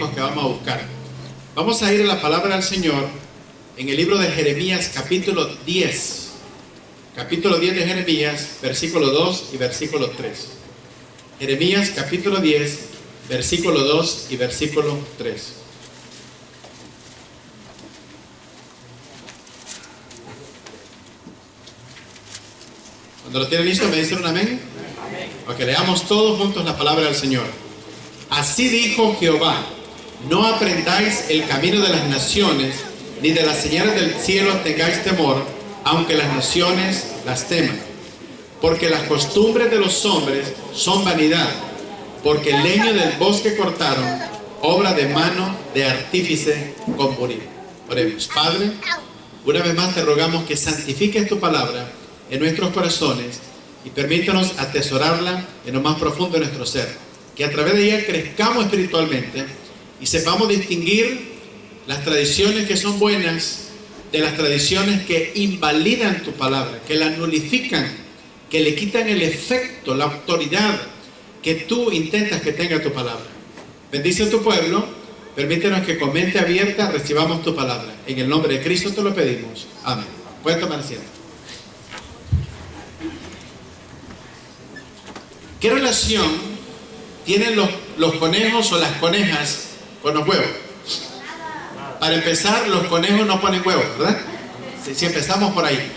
bíblicos que vamos a buscar. Vamos a ir a la palabra del Señor en el libro de Jeremías, capítulo 10. Capítulo 10 de Jeremías, versículo 2 y versículo 3. Jeremías, capítulo 10, versículo 2 y versículo 3. Cuando lo tienen listo, ¿me dicen un amén? Ok, leamos todos juntos la palabra del Señor. Así dijo Jehová: no aprendáis el camino de las naciones, ni de las señales del cielo tengáis temor, aunque las naciones las teman. Porque las costumbres de los hombres son vanidad, porque el leño del bosque cortaron, obra de mano de artífice con buril. Oremos. Padre, una vez más te rogamos que santifiques tu palabra en nuestros corazones y permítanos atesorarla en lo más profundo de nuestro ser. Que a través de ella crezcamos espiritualmente y sepamos distinguir las tradiciones que son buenas de las tradiciones que invalidan tu palabra, que la nulifican, que le quitan el efecto, la autoridad que tú intentas que tenga tu palabra. Bendice a tu pueblo, permítenos que con mente abierta recibamos tu palabra. En el nombre de Cristo te lo pedimos. Amén. Puedes tomar asiento. ¿Qué relación tienen los conejos o las conejas con los huevos? Para empezar, los conejos no ponen huevos, ¿verdad? Si empezamos por ahí.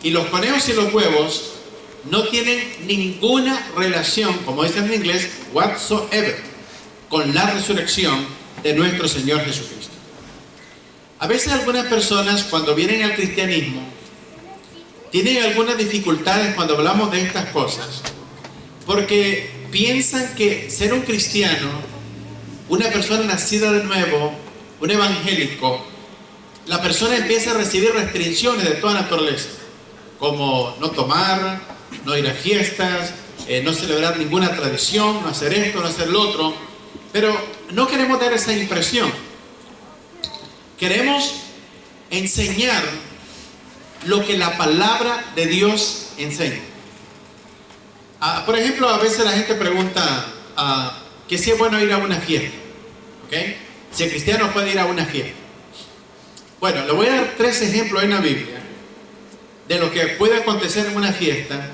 Y los conejos y los huevos no tienen ninguna relación, como dicen en inglés, whatsoever, con la resurrección de nuestro Señor Jesucristo. A veces algunas personas, cuando vienen al cristianismo, tienen algunas dificultades cuando hablamos de estas cosas, porque piensan que ser un cristiano, una persona nacida de nuevo, un evangélico, la persona empieza a recibir restricciones de toda naturaleza, como no tomar, no ir a fiestas, no celebrar ninguna tradición, no hacer esto, no hacer lo otro. Pero no queremos dar esa impresión. Queremos enseñar lo que la palabra de Dios enseña. Por ejemplo, a veces la gente pregunta que si es bueno ir a una fiesta, ¿ok? Si el cristiano puede ir a una fiesta. Bueno, le voy a dar 3 ejemplos en la Biblia de lo que puede acontecer en una fiesta,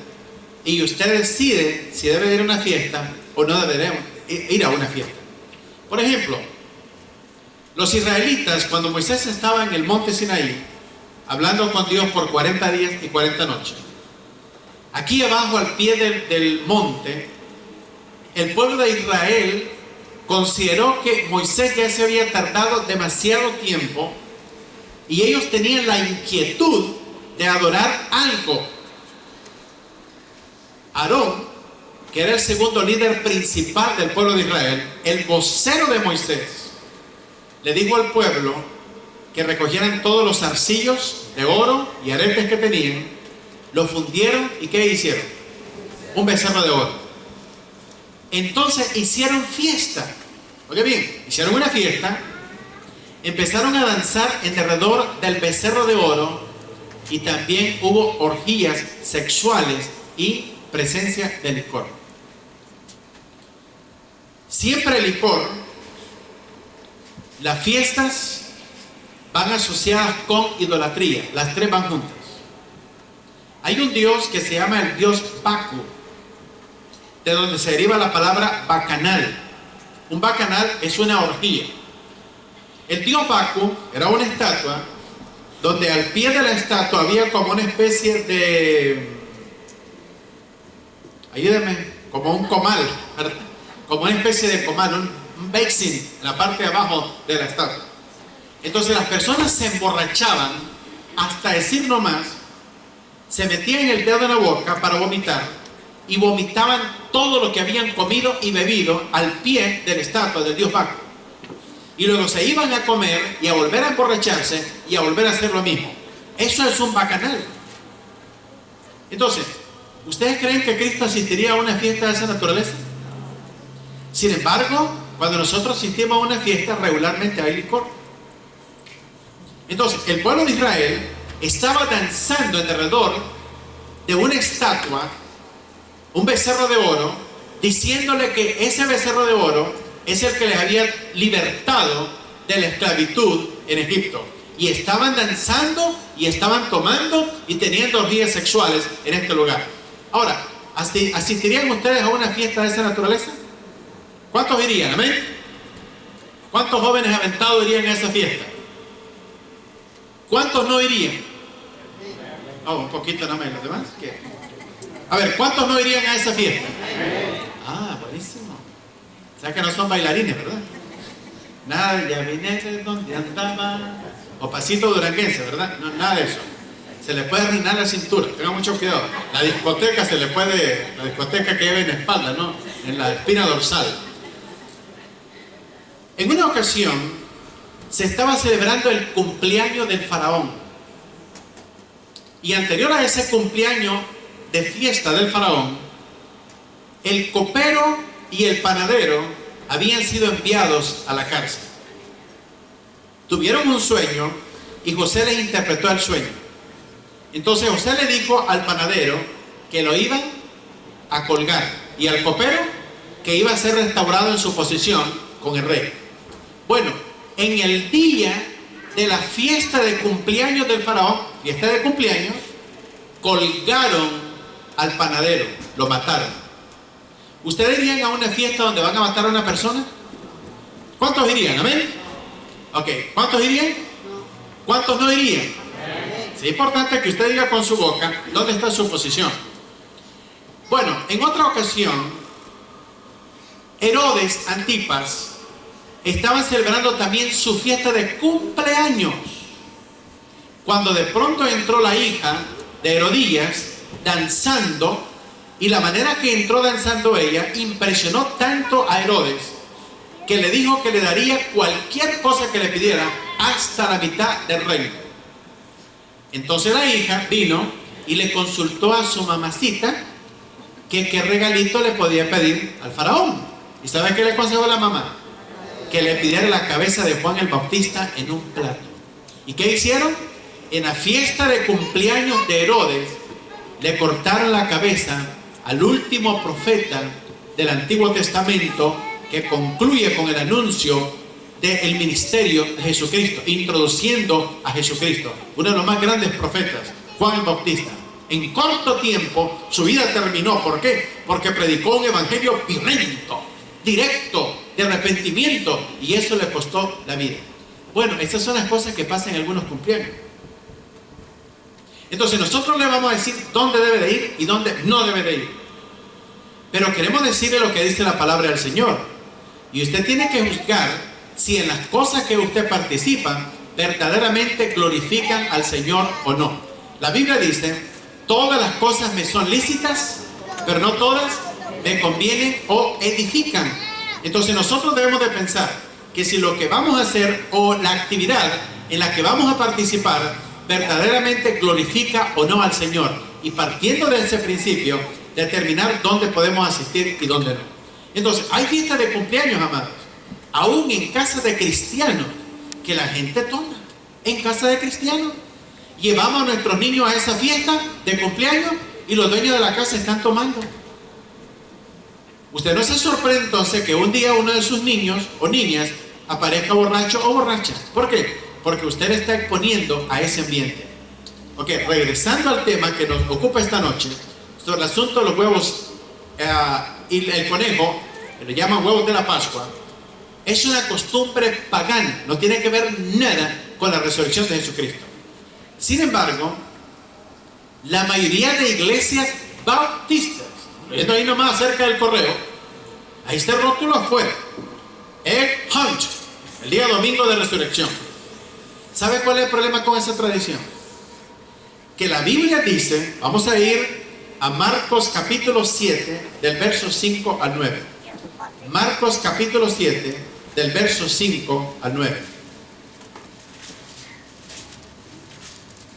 y usted decide si debe ir a una fiesta o no debe ir a una fiesta. Por ejemplo, los israelitas, cuando Moisés estaba en el monte Sinaí hablando con Dios por 40 días y 40 noches, aquí abajo al pie del monte, el pueblo de Israel consideró que Moisés ya se había tardado demasiado tiempo y ellos tenían la inquietud de adorar algo. Aarón, que era el segundo líder principal del pueblo de Israel, el vocero de Moisés, le dijo al pueblo que recogieran todos los zarcillos de oro y aretes que tenían, lo fundieron y ¿qué hicieron? Un becerro de oro. Entonces hicieron fiesta. Oye bien, hicieron una fiesta, empezaron a danzar en derredor del becerro de oro y también hubo orgías sexuales y presencia de licor. Siempre el licor, las fiestas van asociadas con idolatría, las 3 van juntas. Hay un dios que se llama el dios Baco, de donde se deriva la palabra bacanal. Un bacanal es una orgía. El dios Baco era una estatua donde al pie de la estatua había como una especie de, ayúdame, como un comal, ¿verdad? Como una especie de comal, un basin en la parte de abajo de la estatua. Entonces las personas se emborrachaban hasta decir no más, se metían el dedo en la boca para vomitar y vomitaban todo lo que habían comido y bebido al pie de la estatua del dios Baco. Y luego se iban a comer y a volver a emborracharse y a volver a hacer lo mismo. Eso es un bacanal. Entonces, ¿ustedes creen que Cristo asistiría a una fiesta de esa naturaleza? Sin embargo, cuando nosotros asistimos a una fiesta, regularmente hay licor. Entonces, el pueblo de Israel estaba danzando alrededor de una estatua, un becerro de oro, diciéndole que ese becerro de oro es el que les había libertado de la esclavitud en Egipto. Y estaban danzando y estaban tomando y teniendo orgías sexuales en este lugar. Ahora, ¿asistirían ustedes a una fiesta de esa naturaleza? ¿Cuántos irían? ¿Amén? ¿Cuántos jóvenes aventados irían a esa fiesta? ¿Cuántos no irían? Oh, un poquito nada más. ¿Los demás? ¿Qué? A ver, ¿cuántos no irían a esa fiesta? Ah, buenísimo. O sea que no son bailarines, ¿verdad? Nada, ya vine de donde andaba. O pasito duranguense, ¿verdad? No, nada de eso. Se le puede arruinar la cintura, tenga mucho cuidado. La discoteca la discoteca que lleva en la espalda, ¿no? En la espina dorsal. En una ocasión se estaba celebrando el cumpleaños del faraón. Y anterior a ese cumpleaños de fiesta del faraón, el copero y el panadero habían sido enviados a la cárcel. Tuvieron un sueño y José les interpretó el sueño. Entonces José le dijo al panadero que lo iban a colgar y al copero que iba a ser restaurado en su posición con el rey. Bueno, en el día de la fiesta de cumpleaños del faraón, fiesta de cumpleaños, colgaron al panadero, lo mataron. ¿Ustedes irían a una fiesta donde van a matar a una persona? ¿Cuántos irían? ¿Amén? Ok, ¿cuántos irían? ¿Cuántos no irían? Es importante que usted diga con su boca dónde está su posición. Bueno, en otra ocasión, Herodes Antipas estaban celebrando también su fiesta de cumpleaños, cuando de pronto entró la hija de Herodías danzando, y la manera que entró danzando ella impresionó tanto a Herodes que le dijo que le daría cualquier cosa que le pidiera hasta la mitad del reino. Entonces la hija vino y le consultó a su mamacita que qué regalito le podía pedir al faraón. ¿Y sabe qué le aconsejó la mamá? Que le pidiera la cabeza de Juan el Bautista en un plato. ¿Y qué hicieron? En la fiesta de cumpleaños de Herodes le cortaron la cabeza al último profeta del Antiguo Testamento, que concluye con el anuncio del ministerio de Jesucristo, introduciendo a Jesucristo, uno de los más grandes profetas, Juan el Bautista. En corto tiempo su vida terminó. ¿Por qué? Porque predicó un evangelio violento, directo, de arrepentimiento, y eso le costó la vida. Bueno, esas son las cosas que pasan en algunos cumpleaños. Entonces nosotros le vamos a decir dónde debe de ir y dónde no debe de ir, pero queremos decirle lo que dice la palabra del Señor, y usted tiene que juzgar si en las cosas que usted participa verdaderamente glorifican al Señor o no. La Biblia dice: todas las cosas me son lícitas, pero no todas me convienen o edifican. Entonces nosotros debemos de pensar que si lo que vamos a hacer o la actividad en la que vamos a participar verdaderamente glorifica o no al Señor, y partiendo de ese principio determinar dónde podemos asistir y dónde no. Entonces hay fiestas de cumpleaños, amados, aún en casa de cristianos, que la gente toma. En casa de cristianos llevamos a nuestros niños a esa fiesta de cumpleaños y los dueños de la casa están tomando. Usted no se sorprende entonces que un día uno de sus niños o niñas aparezca borracho o borracha. ¿Por qué? Porque usted está exponiendo a ese ambiente. Ok, regresando al tema que nos ocupa esta noche, sobre el asunto de los huevos y el conejo, que le llaman huevos de la Pascua, es una costumbre pagana, no tiene que ver nada con la resurrección de Jesucristo. Sin embargo, la mayoría de iglesias bautistas, viendo ahí nomás cerca del correo, ahí está el rótulo afuera: Egg Hunt, el día domingo de resurrección. ¿Sabe cuál es el problema con esa tradición? Que la Biblia dice, vamos a ir a Marcos capítulo 7 del verso 5 al 9. Marcos capítulo 7 del verso 5 al 9.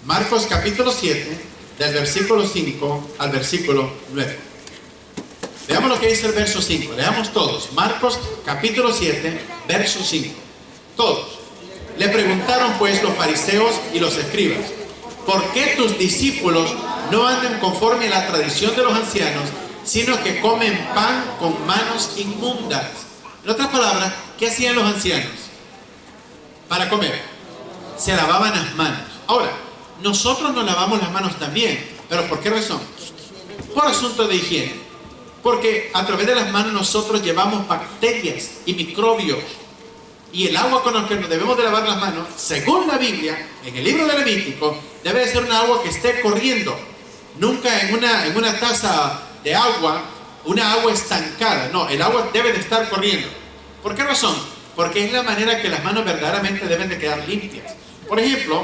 Marcos capítulo 7 del versículo 5 al versículo 9. Veamos lo que dice el verso 5. Leamos todos. Marcos capítulo 7 verso 5. Todos. Le preguntaron pues los fariseos y los escribas: ¿por qué tus discípulos no andan conforme a la tradición de los ancianos, sino que comen pan con manos inmundas? En otras palabras, ¿qué hacían los ancianos para comer? Se lavaban las manos. Ahora, nosotros nos lavamos las manos también, pero ¿por qué razón? Por asunto de higiene. Porque a través de las manos nosotros llevamos bacterias y microbios. Y el agua con la que nos debemos de lavar las manos, según la Biblia, en el libro de Levítico, debe de ser un agua que esté corriendo. Nunca en una taza de agua, una agua estancada. No, el agua debe de estar corriendo. ¿Por qué razón? Porque es la manera que las manos verdaderamente deben de quedar limpias. Por ejemplo,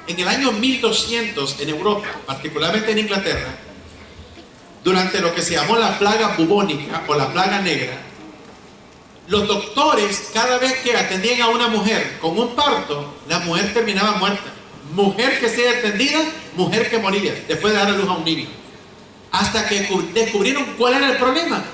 en el año 1200 en Europa, particularmente en Inglaterra, durante lo que se llamó la plaga bubónica o la plaga negra, los doctores, cada vez que atendían a una mujer con un parto, la mujer terminaba muerta. Mujer que sea atendida, mujer que moría después de dar a luz a un niño. Hasta que descubrieron cuál era el problema.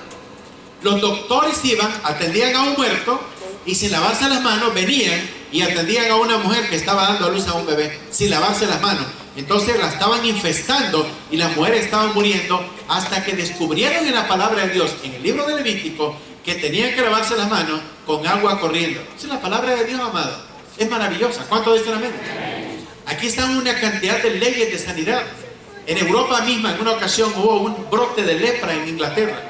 Los doctores iban, atendían a un muerto y sin lavarse las manos venían y atendían a una mujer que estaba dando a luz a un bebé sin lavarse las manos. Entonces la estaban infestando y las mujeres estaban muriendo hasta que descubrieron en la palabra de Dios, en el libro de Levítico, que tenían que lavarse las manos con agua corriendo. Esa es la palabra de Dios, amado. Es maravillosa. ¿Cuánto dicen amén? Aquí están una cantidad de leyes de sanidad. En Europa misma, en una ocasión, hubo un brote de lepra en Inglaterra.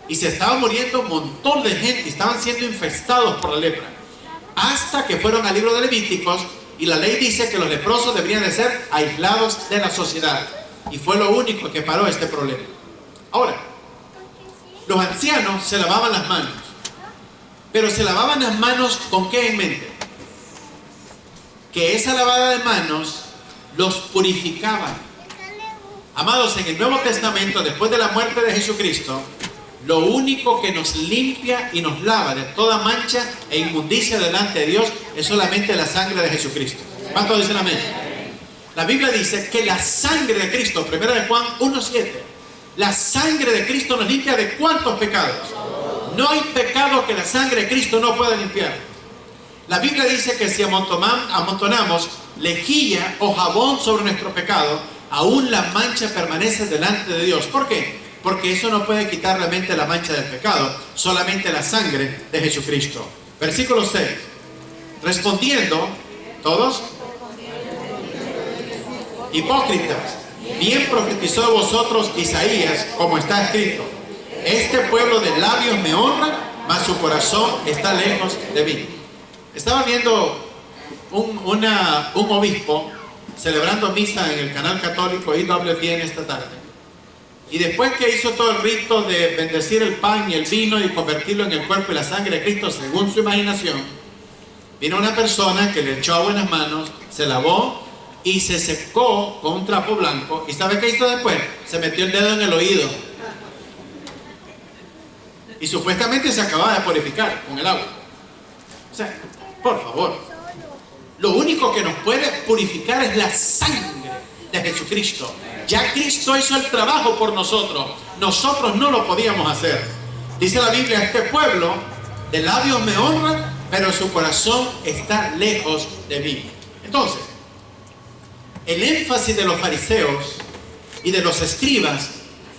Y se estaba muriendo un montón de gente. Estaban siendo infestados por la lepra. Hasta que fueron al libro de Levíticos. Y la ley dice que los leprosos deberían de ser aislados de la sociedad. Y fue lo único que paró este problema. Ahora, los ancianos se lavaban las manos. Pero se lavaban las manos ¿con qué en mente? Que esa lavada de manos los purificaba. Amados, en el Nuevo Testamento, después de la muerte de Jesucristo, lo único que nos limpia y nos lava de toda mancha e inmundicia delante de Dios es solamente la sangre de Jesucristo. ¿Cuántos dicen amén? La Biblia dice que la sangre de Cristo, 1 de Juan 1:7, la sangre de Cristo nos limpia de ¿cuántos pecados? No hay pecado que la sangre de Cristo no pueda limpiar. La Biblia dice que si amontonamos lejía o jabón sobre nuestro pecado, aún la mancha permanece delante de Dios. ¿Por qué? Porque eso no puede quitar realmente la mancha del pecado, solamente la sangre de Jesucristo. Versículo 6. Respondiendo, ¿todos? Hipócritas, bien profetizó de vosotros Isaías, como está escrito: este pueblo de labios me honra, mas su corazón está lejos de mí. Estaba viendo un obispo celebrando misa en el canal católico IWTN esta tarde. Y después que hizo todo el rito de bendecir el pan y el vino y convertirlo en el cuerpo y la sangre de Cristo según su imaginación, vino una persona que le echó agua en las manos, se lavó y se secó con un trapo blanco. ¿Y sabe qué hizo después? Se metió el dedo en el oído. Y supuestamente se acababa de purificar con el agua. O sea, por favor, lo único que nos puede purificar es la sangre de Jesucristo. Ya Cristo hizo el trabajo por nosotros. Nosotros no lo podíamos hacer. Dice la Biblia: este pueblo de labios me honra, pero su corazón está lejos de mí. Entonces, el énfasis de los fariseos y de los escribas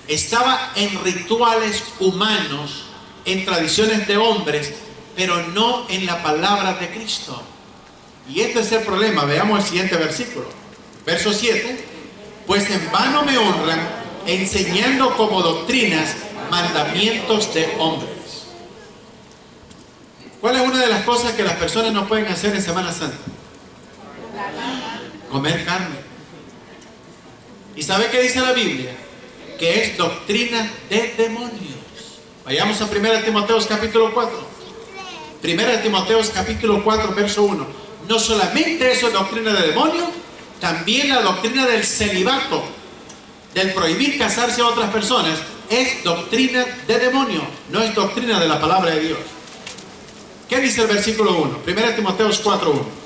estaba en rituales humanos, en tradiciones de hombres, pero no en la palabra de Cristo. Y este es el problema. Veamos el siguiente versículo. Verso 7. Pues en vano me honran, enseñando como doctrinas mandamientos de hombres. ¿Cuál es una de las cosas que las personas no pueden hacer en Semana Santa? Comer carne. ¿Y sabe qué dice la Biblia? Que es doctrina de demonios. Vayamos a 1 Timoteo capítulo 4. 1 Timoteo capítulo 4, verso 1. No solamente eso es doctrina de demonios, también la doctrina del celibato, del prohibir casarse a otras personas, es doctrina de demonio, no es doctrina de la palabra de Dios. ¿Qué dice el versículo 1? 1 Timoteo 4, 1.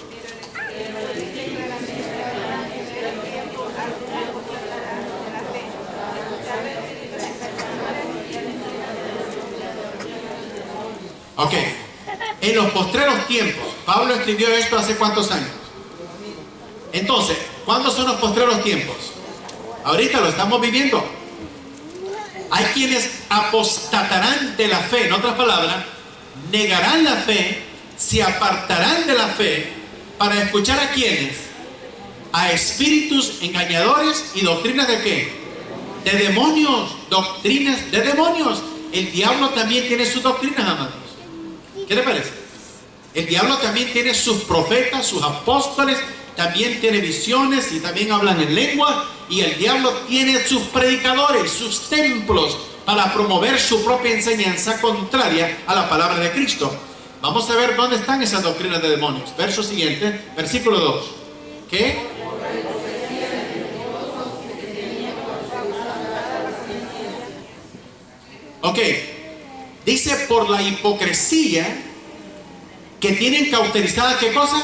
Ok, en los postreros tiempos, Pablo escribió esto hace ¿cuántos años? Entonces, ¿cuándo son los postreros tiempos? Ahorita lo estamos viviendo. Hay quienes apostatarán de la fe, en otras palabras, negarán la fe, se apartarán de la fe para escuchar a quienes, a espíritus engañadores y doctrinas de qué, de demonios, doctrinas de demonios. El diablo también tiene sus doctrinas, amados. ¿Qué le parece? El diablo también tiene sus profetas, sus apóstoles, también tiene visiones y también hablan en lengua, y el diablo tiene sus predicadores, sus templos para promover su propia enseñanza contraria a la palabra de Cristo. Vamos a ver dónde están esas doctrinas de demonios. Verso siguiente, versículo 2. ¿Qué? Ok, dice por la hipocresía que tienen cauterizada, ¿qué cosa?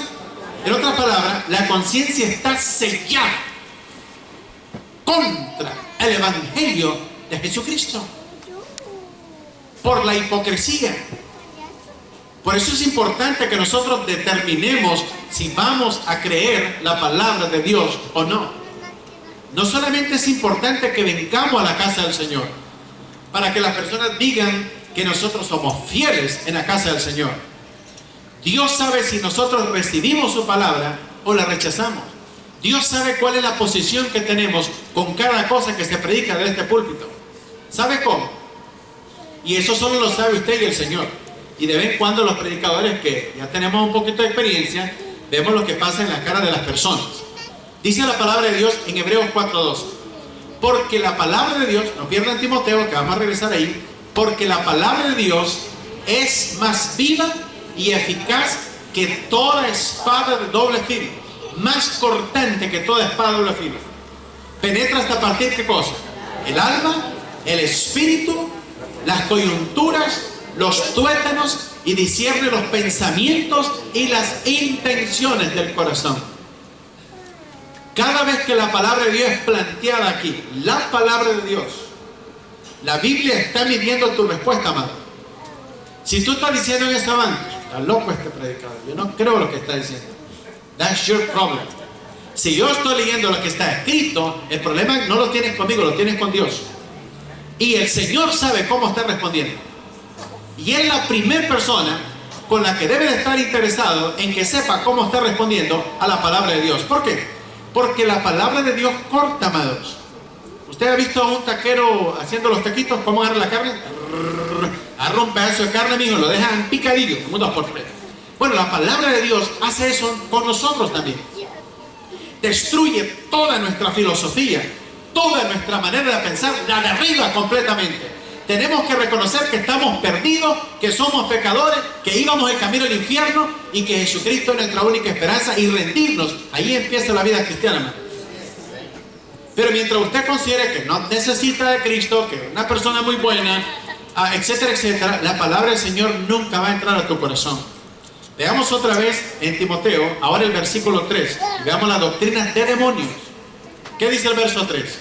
En otras palabras, la conciencia está sellada contra el evangelio de Jesucristo. Por la hipocresía. Por eso es importante que nosotros determinemos si vamos a creer la palabra de Dios o no. No solamente es importante que vengamos a la casa del Señor, para que las personas digan que nosotros somos fieles en la casa del Señor. Dios sabe si nosotros recibimos su palabra o la rechazamos. Dios sabe cuál es la posición que tenemos con cada cosa que se predica de este púlpito. ¿Sabe cómo? Y eso solo lo sabe usted y el Señor. Y de vez en cuando los predicadores, que ya tenemos un poquito de experiencia, vemos lo que pasa en la cara de las personas. Dice la palabra de Dios en Hebreos 4:12. Porque la palabra de Dios, no pierdan Timoteo, que vamos a regresar ahí, porque la palabra de Dios es más viva y eficaz que toda espada de doble filo, más cortante que toda espada de doble filo. Penetra hasta partir, ¿qué cosa? El alma, el espíritu, las coyunturas, los tuétanos, y discierne los pensamientos y las intenciones del corazón. Cada vez que la palabra de Dios es planteada aquí, la palabra de Dios, la Biblia está midiendo tu respuesta, amado. Si tú estás diciendo en esta banca, está loco este predicador, yo no creo lo que está diciendo. That's your problem. Si yo estoy leyendo lo que está escrito, el problema no lo tienes conmigo, lo tienes con Dios. Y el Señor sabe cómo está respondiendo. Y es la primera persona con la que debe de estar interesado en que sepa cómo está respondiendo a la palabra de Dios. ¿Por qué? Porque la palabra de Dios corta, amados. ¿Usted ha visto a un taquero haciendo los taquitos? ¿Cómo agarra la carne? Agarra un pedazo de carne, mijo, lo deja en picadillo, como 2 por 3. Bueno, la palabra de Dios hace eso con nosotros también. Destruye toda nuestra filosofía, toda nuestra manera de pensar, la derriba completamente. Tenemos que reconocer que estamos perdidos, que somos pecadores, que íbamos el camino al infierno y que Jesucristo es nuestra única esperanza, y rendirnos. Ahí empieza la vida cristiana, hermano. Pero mientras usted considere que no necesita de Cristo, que es una persona muy buena, etcétera, etcétera, la palabra del Señor nunca va a entrar a tu corazón. Veamos otra vez en Timoteo, ahora el versículo 3, y veamos las doctrinas de demonios. ¿Qué dice el verso 3?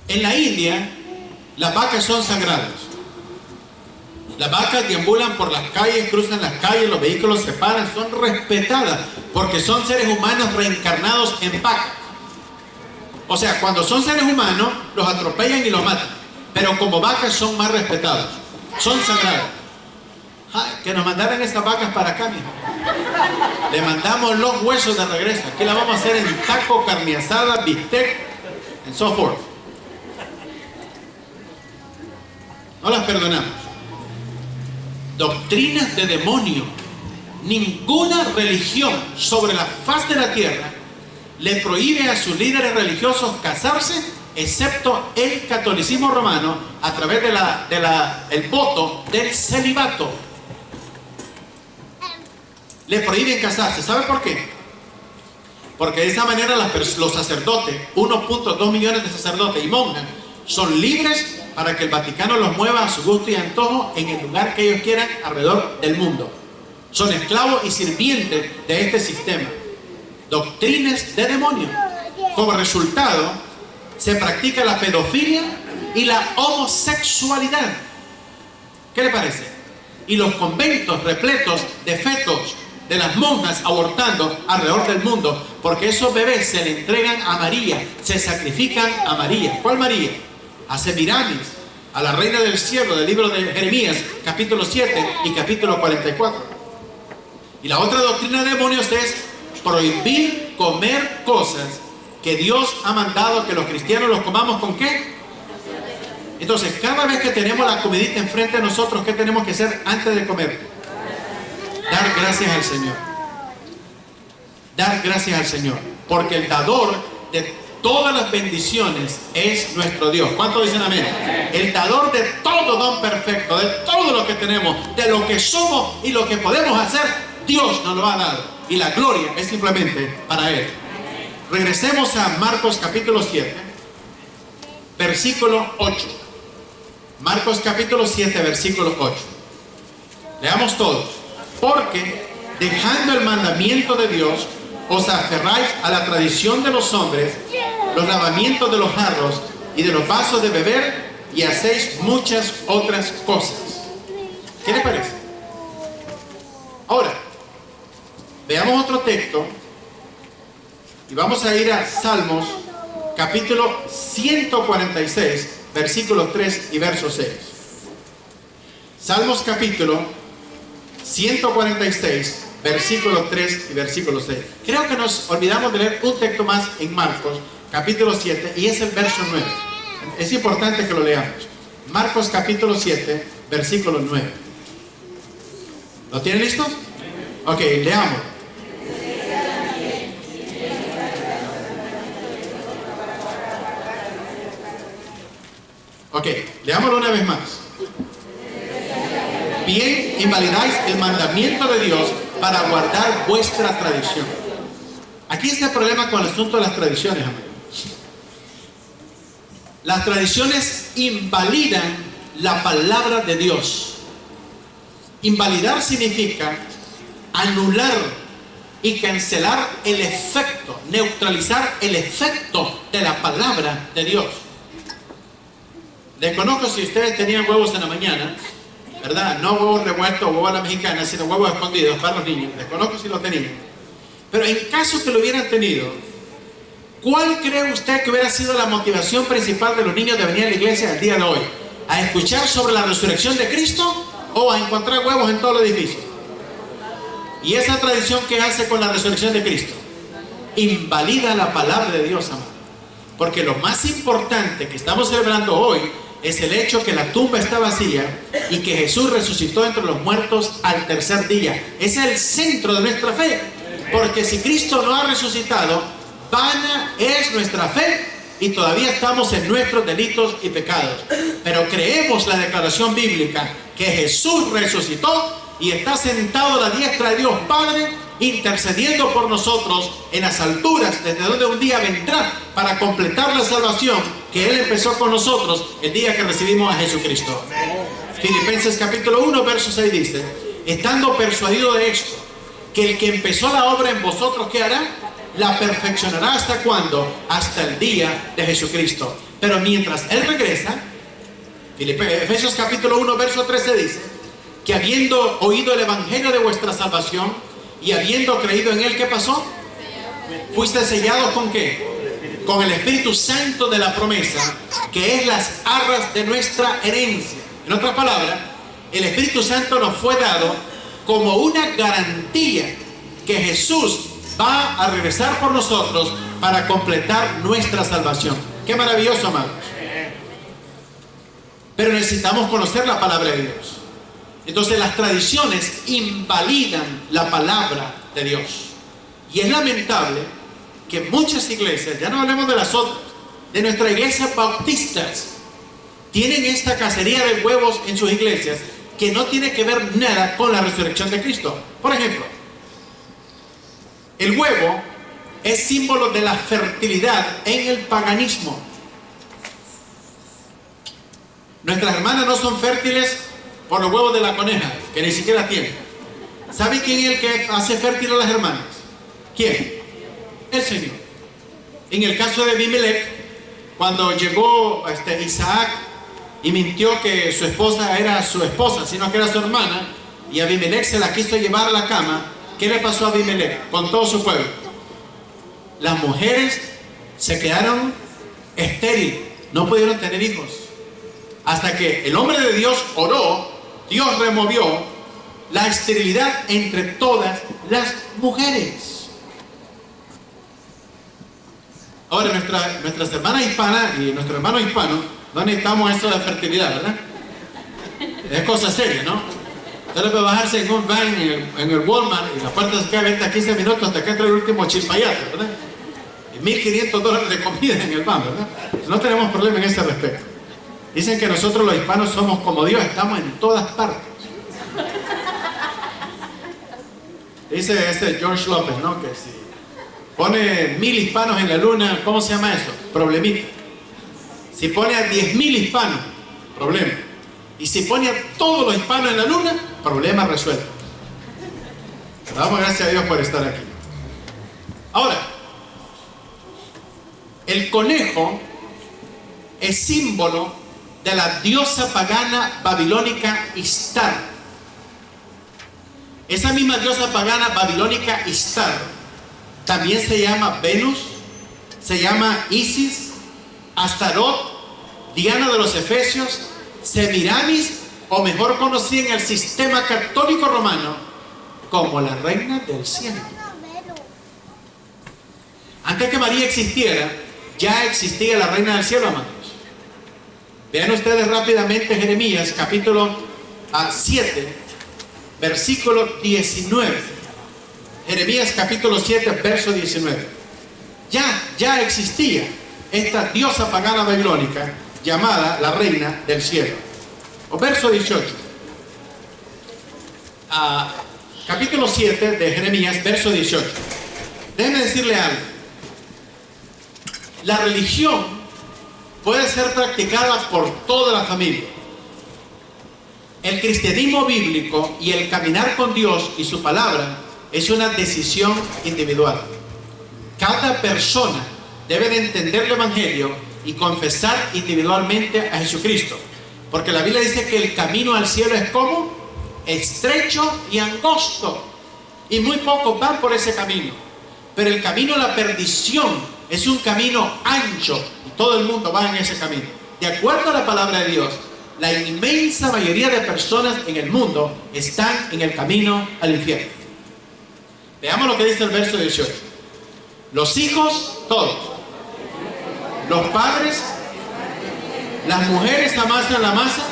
En la India, las vacas son sagradas. Las vacas deambulan por las calles, cruzan las calles, los vehículos se paran, son respetadas porque son seres humanos reencarnados en vacas. O sea, cuando son seres humanos, los atropellan y los matan. Pero como vacas son más respetados, son sagradas. Ay, que nos mandaran estas vacas para acá, mijo. Le mandamos los huesos de regreso. Aquí la vamos a hacer en taco, carne asada, bistec, and so forth. No las perdonamos. Doctrinas de demonio. Ninguna religión sobre la faz de la tierra le prohíbe a sus líderes religiosos casarse, excepto el catolicismo romano, a través del voto del celibato. Le prohíben casarse. ¿Sabe por qué? Porque de esa manera los sacerdotes, 1.2 millones de sacerdotes y monjas, son libres para que el Vaticano los mueva a su gusto y antojo en el lugar que ellos quieran alrededor del mundo. Son esclavos y sirvientes de este sistema. Doctrinas de demonios. Como resultado, se practica la pedofilia y la homosexualidad. ¿Qué le parece? Y los conventos repletos de fetos de las monjas abortando alrededor del mundo, porque esos bebés se le entregan a María, se sacrifican a María. ¿Cuál María? A Semiramis, a la reina del cielo, del libro de Jeremías, capítulo 7 y capítulo 44. Y la otra doctrina de demonios es prohibir comer cosas que Dios ha mandado que los cristianos los comamos. ¿Con qué? Entonces, cada vez que tenemos la comidita enfrente de nosotros, ¿qué tenemos que hacer antes de comer? Dar gracias al Señor. Dar gracias al Señor. Porque el dador de todas las bendiciones es nuestro Dios. ¿Cuántos dicen amén? El dador de todo don perfecto, de todo lo que tenemos, de lo que somos y lo que podemos hacer, Dios nos lo ha dado. Y la gloria es simplemente para Él. Regresemos a Marcos capítulo 7, versículo 8. Marcos capítulo 7, versículo 8. Leamos todos. Porque dejando el mandamiento de Dios, os aferráis a la tradición de los hombres, los lavamientos de los jarros y de los vasos de beber, y hacéis muchas otras cosas. ¿Qué le parece? Ahora, veamos otro texto y vamos a ir a Salmos capítulo 146, versículos 3 y verso 6. Salmos capítulo 146, versículo 3 y versículo 6. Creo que nos olvidamos de leer un texto más en Marcos, capítulo 7, y es el verso 9. Es importante que lo leamos. Marcos, capítulo 7, versículo 9. ¿Lo tienen listos? Ok, leamos. Ok, leámoslo una vez más. Bien, invalidáis el mandamiento de Dios para guardar vuestra tradición. Aquí está el problema con el asunto de las tradiciones, amigos. Las tradiciones invalidan la palabra de Dios. Invalidar significa anular y cancelar el efecto, neutralizar el efecto de la palabra de Dios. Desconozco si ustedes tenían huevos en la mañana, ¿verdad? No huevos revueltos o huevos a la mexicana, sino huevos escondidos para los niños. Desconozco si lo tenían. Pero en caso que lo hubieran tenido, ¿cuál cree usted que hubiera sido la motivación principal de los niños de venir a la iglesia el día de hoy? ¿A escuchar sobre la resurrección de Cristo o a encontrar huevos en todo el edificio? ¿Y esa tradición qué hace con la resurrección de Cristo? Invalida la palabra de Dios, amado. Porque lo más importante que estamos celebrando hoy es el hecho que la tumba está vacía y que Jesús resucitó entre los muertos al tercer día. Ese es el centro de nuestra fe. Porque si Cristo no ha resucitado, vana es nuestra fe y todavía estamos en nuestros delitos y pecados. Pero creemos la declaración bíblica que Jesús resucitó y está sentado a la diestra de Dios Padre, intercediendo por nosotros en las alturas, desde donde un día vendrá para completar la salvación que Él empezó con nosotros el día que recibimos a Jesucristo. Filipenses capítulo 1, verso 6 dice: estando persuadido de esto, que el que empezó la obra en vosotros, ¿qué hará? La perfeccionará. ¿Hasta cuándo? Hasta el día de Jesucristo. Pero mientras Él regresa, Efesios capítulo 1, verso 13 dice que habiendo oído el evangelio de vuestra salvación y habiendo creído en Él, ¿qué pasó? Fuiste sellados ¿con qué? Con el Espíritu Santo de la promesa, que es las arras de nuestra herencia. En otras palabras, el Espíritu Santo nos fue dado como una garantía que Jesús va a regresar por nosotros para completar nuestra salvación. ¡Qué maravilloso, amados! Pero necesitamos conocer la palabra de Dios. Entonces las tradiciones invalidan la palabra de Dios. Y es lamentable que muchas iglesias, ya no hablemos de las otras, de nuestras iglesias bautistas, tienen esta cacería de huevos en sus iglesias que no tiene que ver nada con la resurrección de Cristo. Por ejemplo, el huevo es símbolo de la fertilidad en el paganismo. Nuestras hermanas no son fértiles por los huevos de la coneja, que ni siquiera tienen. ¿Sabe quién es el que hace fértil a las hermanas? ¿Quién? El Señor. En el caso de Abimelech, cuando llegó Isaac y mintió que su esposa era su esposa, sino que era su hermana, y Abimelech se la quiso llevar a la cama, ¿qué le pasó a Abimelech con todo su pueblo? Las mujeres se quedaron estériles, no pudieron tener hijos. Hasta que el hombre de Dios oró, Dios removió la esterilidad entre todas las mujeres. Ahora, nuestras hermanas hispanas y nuestros hermanos hispanos no necesitamos eso de fertilidad, ¿verdad? Es cosa seria, ¿no? Usted puede bajarse en un van en el Walmart y la puerta se queda abierta 15 minutos hasta que entre el último chilpayate, ¿verdad? Y $1,500 de comida en el van, ¿verdad? No tenemos problema en ese respecto. Dicen que nosotros los hispanos somos como Dios, estamos en todas partes. Dice George López, ¿no? Que si pone 1,000 hispanos en la luna, ¿cómo se llama eso? Problemita. Si pone a 10,000 hispanos, problema. Y si pone a todos los hispanos en la luna, problema resuelto. Damos gracias a Dios por estar aquí. Ahora, el conejo es símbolo de la diosa pagana babilónica Ishtar. Esa misma diosa pagana babilónica Ishtar también se llama Venus, se llama Isis, Astarot, Diana de los Efesios, Semiramis, o mejor conocida en el sistema católico romano como la reina del cielo. Antes que María existiera, ya existía la reina del cielo, amados. Vean ustedes rápidamente Jeremías capítulo 7, versículo 19. Jeremías capítulo 7, verso 19. Ya existía esta diosa pagana babilónica llamada la reina del cielo. O verso 18. Capítulo 7 de Jeremías, verso 18. Déjenme decirle algo. La religión puede ser practicada por toda la familia. El cristianismo bíblico y el caminar con Dios y su palabra es una decisión individual. Cada persona debe de entender el evangelio y confesar individualmente a Jesucristo, porque la Biblia dice que el camino al cielo es como estrecho y angosto, y muy pocos van por ese camino. Pero el camino a la perdición es un camino ancho, y todo el mundo va en ese camino. De acuerdo a la palabra de Dios, la inmensa mayoría de personas en el mundo están en el camino al infierno. Veamos lo que dice el verso 18. Los hijos, todos. Los padres, las mujeres amasan la masa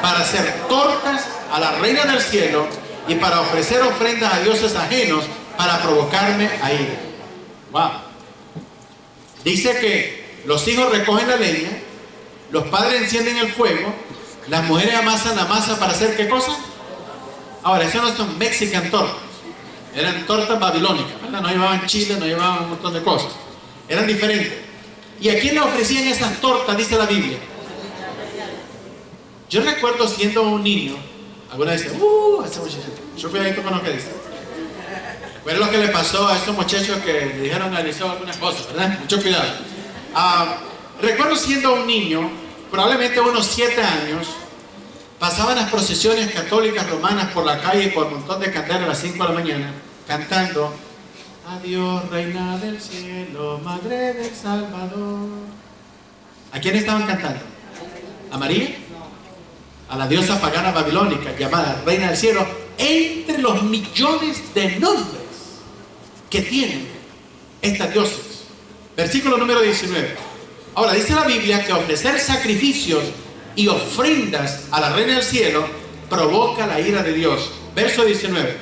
para hacer tortas a la reina del cielo y para ofrecer ofrendas a dioses ajenos para provocarme a ira. Wow. Dice que los hijos recogen la leña, los padres encienden el fuego, las mujeres amasan la masa para hacer ¿qué cosa? Ahora, eso no son Mexican tortas, eran tortas babilónicas, ¿verdad? No llevaban chile, no llevaban un montón de cosas, eran diferentes. ¿Y a quién le ofrecían esas tortas? Dice la Biblia. Yo recuerdo siendo un niño, algunos dicen, ese muchacho, yo cuidadito con lo que dice. Fue lo que le pasó a estos muchachos que le dijeron a Eliseo algunas cosas, ¿verdad? Mucho cuidado. Recuerdo siendo un niño, probablemente unos 7 años, pasaban las procesiones católicas romanas por la calle con un montón de candelas a las 5 de la mañana, cantando: adiós, reina del cielo, madre del Salvador. ¿A quién estaban cantando? ¿A María? A la diosa pagana babilónica llamada reina del cielo, entre los millones de nombres que tienen estas dioses. Versículo número 19. Ahora dice la Biblia que ofrecer sacrificios y ofrendas a la reina del cielo provoca la ira de Dios. Verso 19.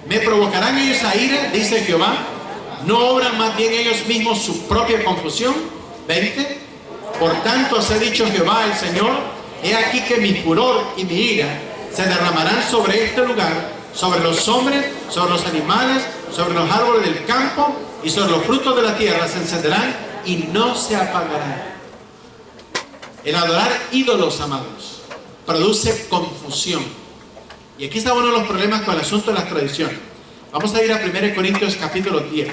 ¿Me provocarán ellos a ira? Dice Jehová. ¿No obran más bien ellos mismos su propia confusión? 20. Por tanto os ha dicho Jehová el Señor: he aquí que mi furor y mi ira se derramarán sobre este lugar, sobre los hombres, sobre los animales, sobre los árboles del campo y sobre los frutos de la tierra. Se encenderán y no se apagarán. El adorar ídolos, amados, produce confusión. Y aquí está uno de los problemas con el asunto de las tradiciones. Vamos a ir a 1 Corintios capítulo 10.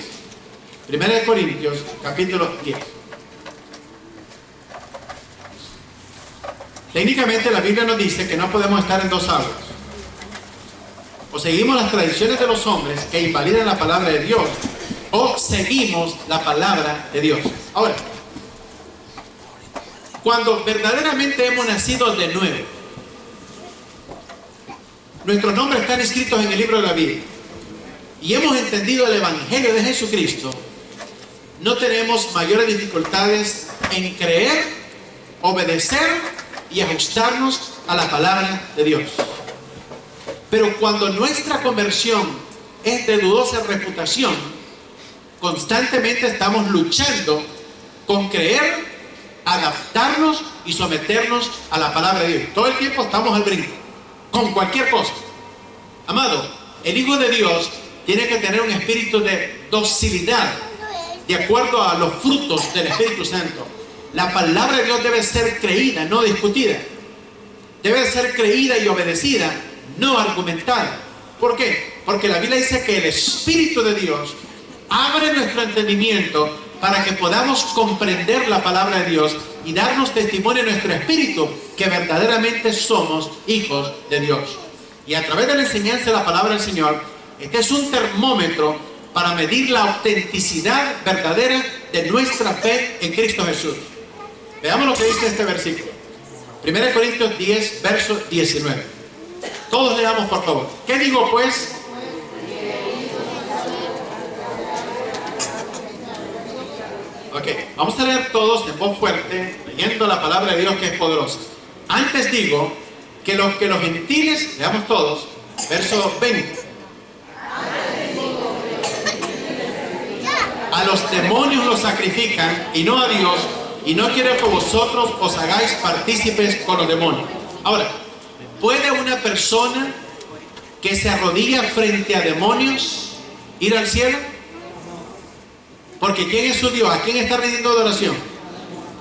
1 Corintios capítulo 10. Técnicamente la Biblia nos dice que no podemos estar en dos aguas. O seguimos las tradiciones de los hombres que invalidan la palabra de Dios, o seguimos la palabra de Dios. Ahora, cuando verdaderamente hemos nacido de nuevo, nuestros nombres están escritos en el libro de la Biblia y hemos entendido el Evangelio de Jesucristo, no tenemos mayores dificultades en creer, obedecer y ajustarnos a la palabra de Dios. Pero cuando nuestra conversión es de dudosa reputación, constantemente estamos luchando con creer, adaptarnos y someternos a la palabra de Dios. Todo el tiempo estamos al brinco, con cualquier cosa. Amado, el Hijo de Dios tiene que tener un espíritu de docilidad, de acuerdo a los frutos del Espíritu Santo. La palabra de Dios debe ser creída, no discutida. Debe ser creída y obedecida, no argumentada. ¿Por qué? Porque la Biblia dice que el Espíritu de Dios abre nuestro entendimiento para que podamos comprender la palabra de Dios y darnos testimonio en nuestro espíritu que verdaderamente somos hijos de Dios. Y a través de la enseñanza de la palabra del Señor, este es un termómetro para medir la autenticidad verdadera de nuestra fe en Cristo Jesús. Veamos lo que dice este versículo. 1 Corintios 10, verso 19. Todos leamos, por favor. ¿Qué digo pues? Ok, vamos a leer todos en voz fuerte, leyendo la palabra de Dios que es poderosa. Antes digo que los gentiles, leamos todos, verso 20. A los demonios los sacrifican y no a Dios, y no quiere que vosotros os hagáis partícipes con los demonios. Ahora, ¿puede una persona que se arrodilla frente a demonios ir al cielo? Porque ¿quién es su Dios? ¿A quién está rindiendo adoración?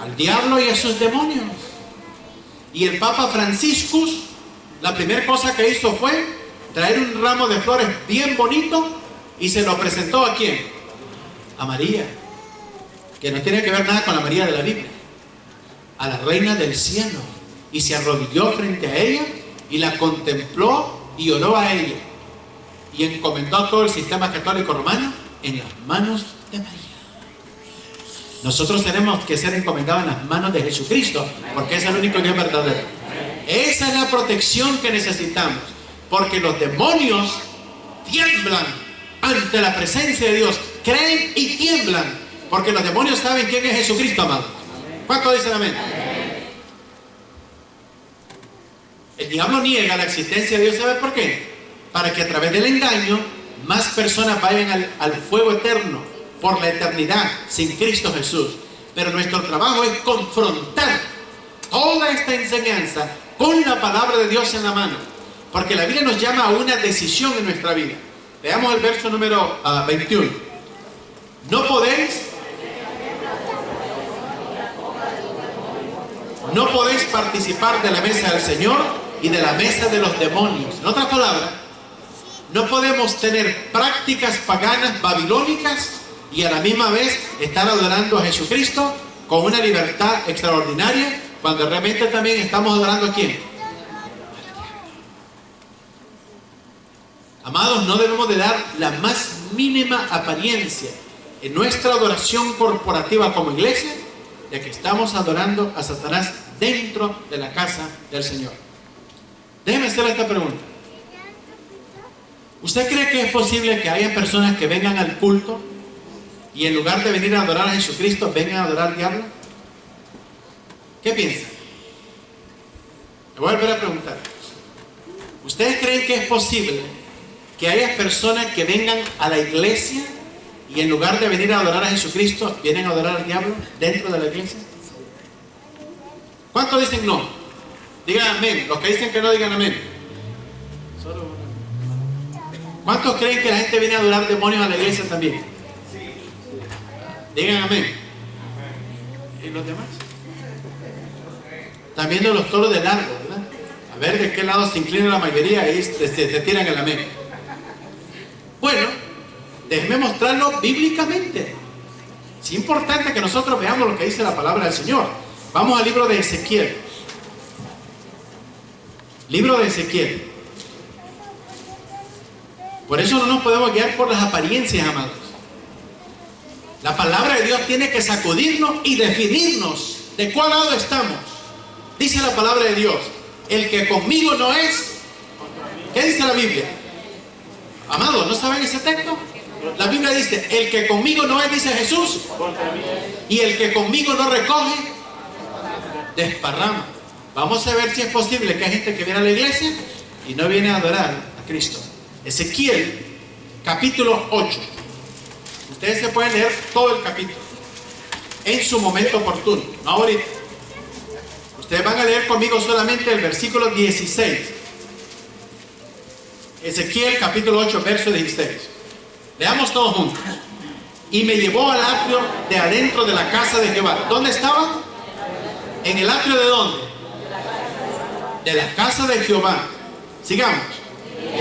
Al diablo y a sus demonios. Y el Papa Franciscus, la primera cosa que hizo fue traer un ramo de flores bien bonito y se lo presentó ¿a quién? A María, que no tiene que ver nada con la María de la Biblia, a la reina del cielo, y se arrodilló frente a ella y la contempló y oró a ella y encomendó todo el sistema católico romano en las manos de María. Nosotros tenemos que ser encomendados en las manos de Jesucristo, porque es el único Dios verdadero. Esa es la protección que necesitamos, porque los demonios tiemblan ante la presencia de Dios, creen y tiemblan, porque los demonios saben quién es Jesucristo, amado. ¿Cuántos dicen amén? El diablo niega la existencia de Dios, ¿sabe por qué? Para que a través del engaño más personas vayan al fuego eterno por la eternidad sin Cristo Jesús. Pero nuestro trabajo es confrontar toda esta enseñanza con la palabra de Dios en la mano, porque la Biblia nos llama a una decisión en nuestra vida. Veamos el verso número 21. No podéis participar de la mesa del Señor y de la mesa de los demonios. En otras palabras, no podemos tener prácticas paganas babilónicas y a la misma vez estar adorando a Jesucristo con una libertad extraordinaria, cuando realmente también estamos adorando ¿a quién? Amados, no debemos de dar la más mínima apariencia en nuestra adoración corporativa como iglesia de que estamos adorando a Satanás dentro de la casa del Señor. Déjeme hacerle esta pregunta. ¿Usted cree que es posible que haya personas que vengan al culto y en lugar de venir a adorar a Jesucristo, vengan a adorar al diablo? ¿Qué piensa? Le voy a volver a preguntar. ¿Ustedes creen que es posible que haya personas que vengan a la iglesia y en lugar de venir a adorar a Jesucristo, vienen a adorar al diablo dentro de la iglesia? ¿Cuántos dicen no? Digan amén. Los que dicen que no, digan amén. Solo uno. ¿Cuántos creen que la gente viene a adorar demonios a la iglesia también? Digan amén. ¿Y los demás? También de los toros de largo, ¿verdad? A ver de qué lado se inclina la mayoría y se tiran el amén. Bueno, déjenme mostrarlo bíblicamente. Es importante que nosotros veamos lo que dice la palabra del Señor. Vamos al libro de Ezequiel. Libro de Ezequiel. Por eso no nos podemos guiar por las apariencias, amados. La palabra de Dios tiene que sacudirnos y definirnos de cuál lado estamos. Dice la palabra de Dios: el que conmigo no es. ¿Qué dice la Biblia? Amados, ¿no saben ese texto? La Biblia dice: el que conmigo no es, dice Jesús, y el que conmigo no recoge, desparrama. Vamos a ver si es posible que hay gente que viene a la iglesia y no viene a adorar a Cristo. Ezequiel, capítulo 8. Ustedes se pueden leer todo el capítulo en su momento oportuno, no ahorita. Ustedes van a leer conmigo solamente el versículo 16. Ezequiel, capítulo 8, verso 16. Leamos todos juntos. Y me llevó al atrio de adentro de la casa de Jehová. ¿Dónde estaban? ¿En el atrio de dónde? De la casa de Jehová. Sigamos.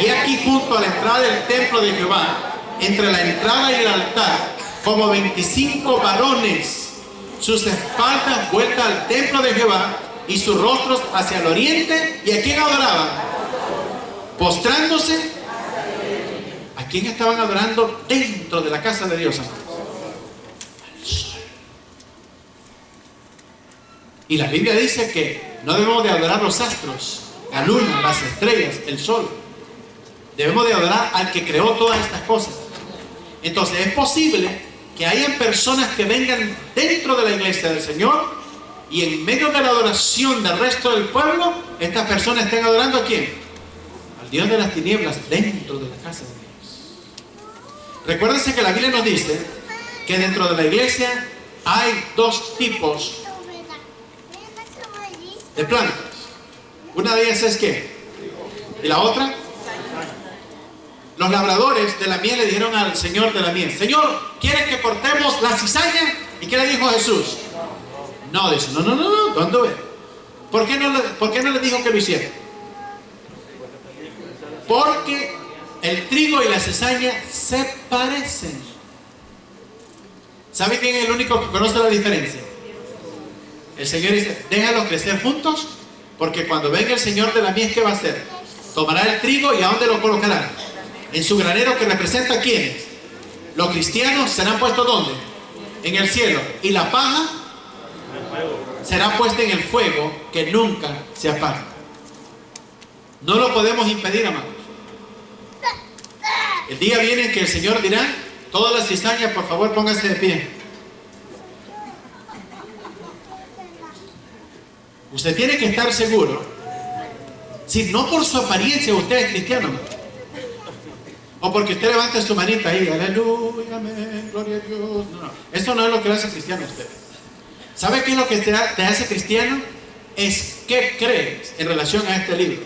Y aquí junto a la entrada del templo de Jehová, entre la entrada y el altar, como 25 varones, sus espaldas vueltas al templo de Jehová y sus rostros hacia el oriente. ¿Y a quién adoraban? Postrándose. ¿A quién estaban adorando dentro de la casa de Dios? Al sol. Y la Biblia dice que no debemos de adorar los astros, la luna, las estrellas, el sol. Debemos de adorar al que creó todas estas cosas. Entonces es posible que hayan personas que vengan dentro de la iglesia del Señor y en medio de la adoración del resto del pueblo, estas personas estén adorando ¿a quién? Al Dios de las tinieblas dentro de la casa de Dios. Recuérdense que la Biblia nos dice que dentro de la iglesia hay dos tipos de plantas. Una de ellas es ¿qué? ¿Y la otra? Los labradores de la mies le dijeron al Señor de la mies: Señor, ¿quieres que cortemos la cizaña? ¿Y qué le dijo Jesús? No, dice, no, ¿dónde ve? ¿Por qué no le dijo que lo hiciera? Porque el trigo y la cizaña se parecen. ¿Sabe quién es el único que conoce la diferencia? El Señor dice: déjalos crecer juntos, porque cuando venga el Señor de la mies, ¿qué va a hacer? Tomará el trigo y ¿a dónde lo colocará? En su granero, que representa a ¿quiénes? Los cristianos serán puestos ¿dónde? En el cielo. Y la paja será puesta en el fuego que nunca se apaga. No lo podemos impedir, amados. El día viene en que el Señor dirá: todas las cizañas, por favor, pónganse de pie. Usted tiene que estar seguro, si no por su apariencia usted es cristiano, o porque usted levanta su manita ahí, aleluya, amén, gloria a Dios. No, eso no es lo que le hace cristiano a usted. ¿Sabe qué es lo que te hace cristiano? Es qué crees en relación a este libro.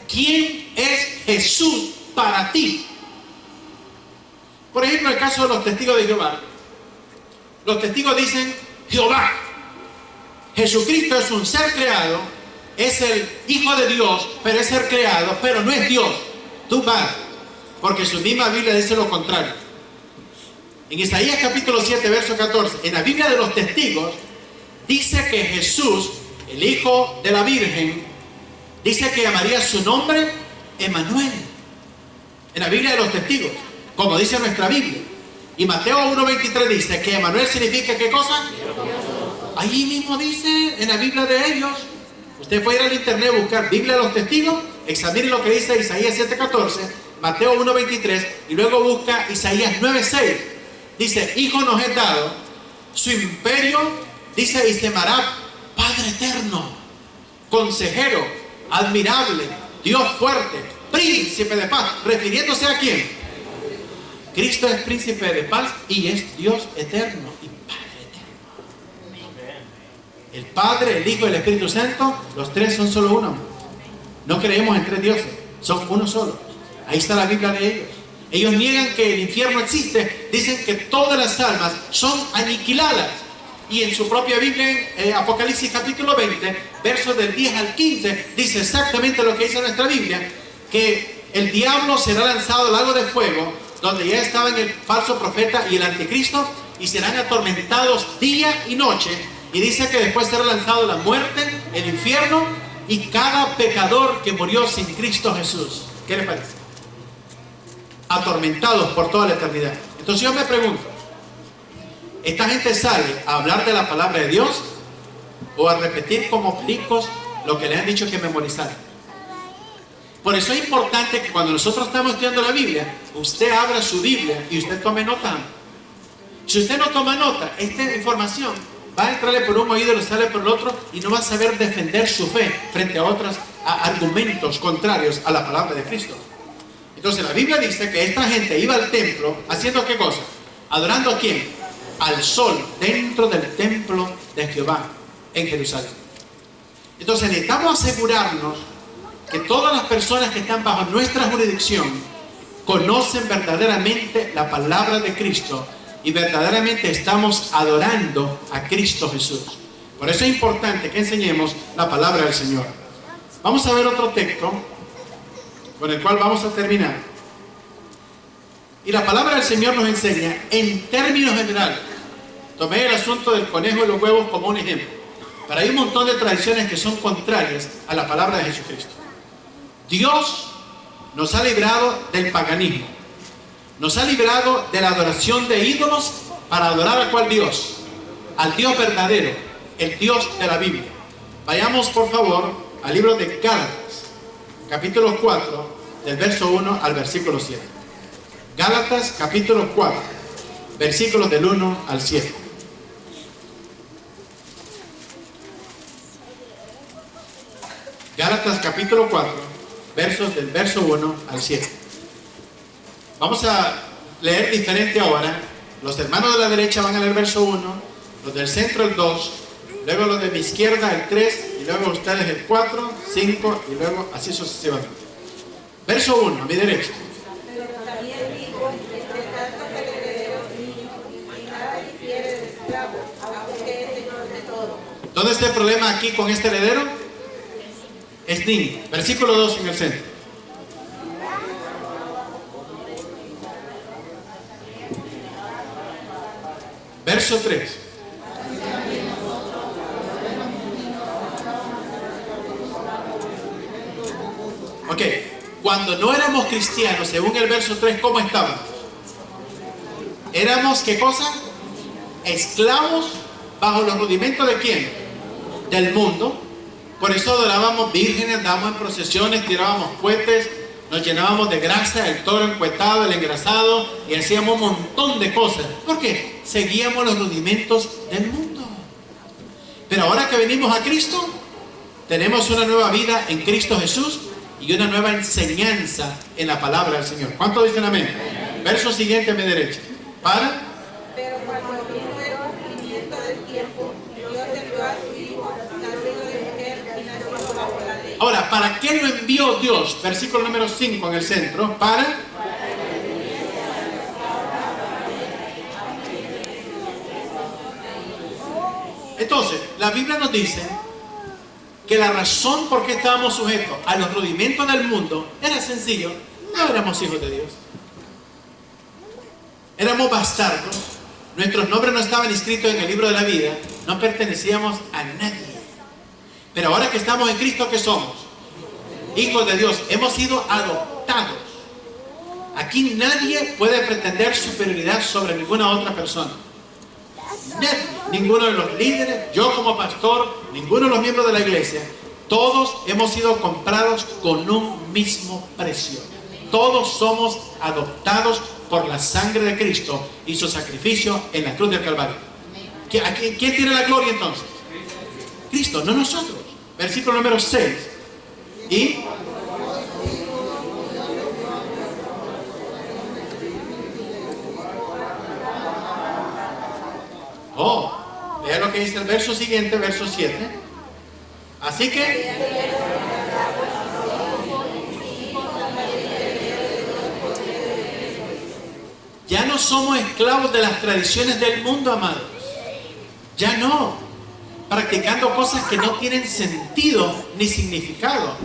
¿Quién es Jesús para ti? Por ejemplo, el caso de los testigos de Jehová. Los testigos dicen: Jehová, Jesucristo es un ser creado, es el Hijo de Dios, pero es ser creado, pero no es Dios. Tú vas, porque su misma Biblia dice lo contrario. En Isaías capítulo 7, verso 14, en la Biblia de los testigos, dice que Jesús, el Hijo de la Virgen, dice que llamaría su nombre Emmanuel. En la Biblia de los testigos, como dice nuestra Biblia. Y Mateo 1:23 dice que Emmanuel significa ¿qué cosa? Allí mismo dice en la Biblia de ellos. Usted puede ir al internet a buscar Biblia de los testigos, examine lo que dice Isaías 7:14, Mateo 1:23, y luego busca Isaías 9:6. Dice: Hijo nos es dado, su imperio, dice, y se llamará Padre eterno, consejero, admirable, Dios fuerte, príncipe de paz. ¿Refiriéndose a quién? Cristo es príncipe de paz y es Dios eterno y Padre eterno. El Padre, el Hijo y el Espíritu Santo, los tres son solo uno. No creemos en tres dioses, son uno solo. Ahí está la Biblia de ellos. Ellos niegan que el infierno existe, dicen que todas las almas son aniquiladas. Y en su propia Biblia, en Apocalipsis capítulo 20, versos del 10 al 15, dice exactamente lo que dice nuestra Biblia, que el diablo será lanzado al lago de fuego, donde ya estaban el falso profeta y el anticristo, y serán atormentados día y noche. Y dice que después será lanzado la muerte, el infierno y cada pecador que murió sin Cristo Jesús. ¿Qué le parece? atormentados por toda la eternidad. Entonces yo me pregunto, ¿esta gente sale a hablar de la palabra de Dios o a repetir como pericos lo que le han dicho que memorizar? Por eso es importante que cuando nosotros estamos estudiando la Biblia, usted abra su Biblia y usted tome nota. Si usted no toma nota, esta información va a entrarle por un oído y le sale por el otro y no va a saber defender su fe frente a otros argumentos contrarios a la palabra de Cristo. Entonces la Biblia dice que esta gente iba al templo haciendo ¿qué cosa? ¿Adorando a quién? Al sol, dentro del templo de Jehová en Jerusalén. Entonces necesitamos asegurarnos que todas las personas que están bajo nuestra jurisdicción conocen verdaderamente la palabra de Cristo y verdaderamente estamos adorando a Cristo Jesús. Por eso es importante que enseñemos la palabra del Señor. Vamos a ver otro texto con el cual vamos a terminar. Y la palabra del Señor nos enseña en términos generales. Tomé el asunto del conejo y los huevos como un ejemplo. Pero hay un montón de tradiciones que son contrarias a la palabra de Jesucristo. Dios nos ha librado del paganismo. Nos ha librado de la adoración de ídolos para adorar a ¿cuál Dios? Al Dios verdadero, el Dios de la Biblia. Vayamos por favor al libro de Gálatas, capítulo 4, del verso 1 al versículo 7. Gálatas, capítulo 4, versículos del 1 al 7. Gálatas, capítulo 4. Versos del verso 1 al 7. Vamos a leer diferente ahora. Los hermanos de la derecha van a leer el verso 1, los del centro el 2, luego los de mi izquierda el 3, y luego ustedes el 4, 5, y luego así sucesivamente. Verso 1, a mi derecha. Pero también digo, entre tanto que el heredero ni nada difiere del esclavo, aunque es señor de todo. ¿Dónde está el problema aquí con este heredero? Es niño. Versículo 2 en el centro. Verso 3. Ok. Cuando no éramos cristianos, según el verso 3, ¿cómo estábamos? Éramos, ¿qué cosa? Esclavos bajo los rudimentos de ¿quién? Del mundo. Por eso adorábamos vírgenes, andábamos en procesiones, tirábamos cohetes, nos llenábamos de grasa, el toro encuetado, el engrasado, y hacíamos un montón de cosas. ¿Por qué? Seguíamos los rudimentos del mundo. Pero ahora que venimos a Cristo, tenemos una nueva vida en Cristo Jesús y una nueva enseñanza en la palabra del Señor. ¿Cuántos dicen amén? Verso siguiente a mi derecha. Para. Pero cuando vino el cumplimiento del tiempo, Dios envió a su Hijo, nacido de mujer y nacido bajo la ley. Ahora, ¿para qué lo envió Dios? Versículo número 5 en el centro. Para. Entonces, la Biblia nos dice que la razón por qué estábamos sujetos a los rudimentos del mundo era sencillo. No éramos hijos de Dios. Éramos bastardos. Nuestros nombres no estaban inscritos en el libro de la vida. No pertenecíamos a nadie. Pero ahora que estamos en Cristo, ¿qué somos? Hijos de Dios. Hemos sido adoptados. Aquí nadie puede pretender superioridad sobre ninguna otra persona. Ninguno de los líderes, yo como pastor, ninguno de los miembros de la iglesia. Todos hemos sido comprados con un mismo precio. Todos somos adoptados por la sangre de Cristo y su sacrificio en la cruz del Calvario. ¿Quién tiene la gloria entonces? Cristo, no nosotros. Versículo número 6. Y vea lo que dice el verso siguiente, verso 7. Así que ya no somos esclavos de las tradiciones del mundo, amados. Ya no. Practicando cosas que no tienen sentido ni significado.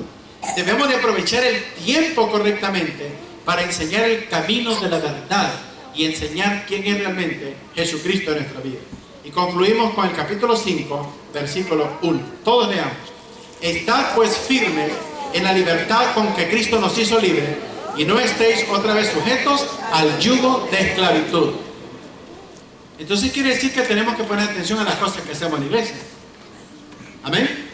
Debemos de aprovechar el tiempo correctamente para enseñar el camino de la verdad y enseñar quién es realmente Jesucristo en nuestra vida. Y concluimos con el capítulo 5, versículo 1. Todos leamos. Estad pues firmes en la libertad con que Cristo nos hizo libres y no estéis otra vez sujetos al yugo de esclavitud. Entonces quiere decir que tenemos que poner atención a las cosas que hacemos en la iglesia. Amén.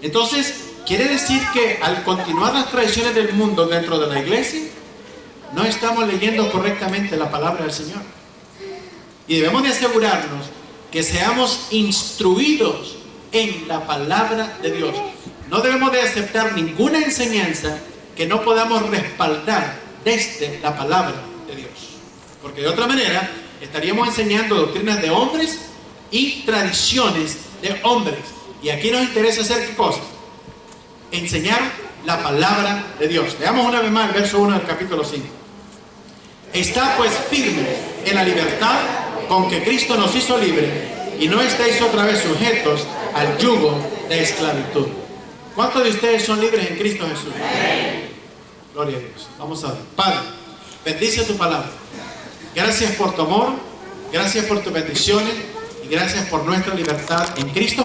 Entonces quiere decir que al continuar las tradiciones del mundo dentro de la iglesia, no estamos leyendo correctamente la palabra del Señor. Y debemos de asegurarnos que seamos instruidos en la palabra de Dios. No debemos de aceptar ninguna enseñanza que no podamos respaldar desde la palabra de Dios. Porque de otra manera estaríamos enseñando doctrinas de hombres y tradiciones de hombres. Y aquí nos interesa hacer ¿qué cosa? Enseñar la palabra de Dios. Leamos una vez más el verso 1 del capítulo 5. Está pues firme en la libertad con que Cristo nos hizo libre, y no estáis otra vez sujetos al yugo de esclavitud. ¿Cuántos de ustedes son libres en Cristo Jesús? Gloria a Dios. Vamos a ver. Padre, bendice tu palabra. Gracias por tu amor, gracias por tus bendiciones y gracias por nuestra libertad en Cristo.